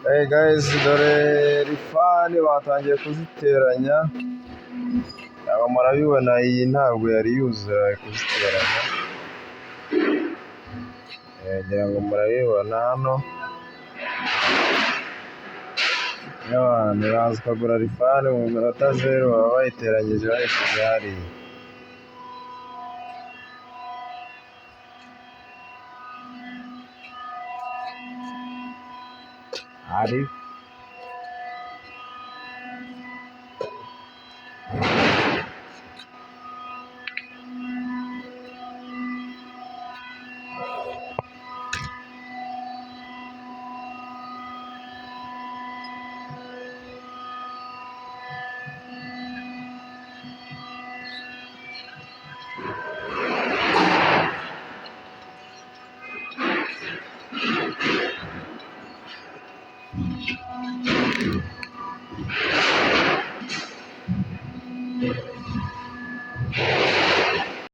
Hey guys, dore rifani batangiye kuziteranya, aba murabibona iyi ntabwo yari yuzura bari kuziteranya, ngira ngo murabibona hano, n'abantu uraza ukagura rifani mu minota zeru baba bayiteranyije bayishyize hariya. Hari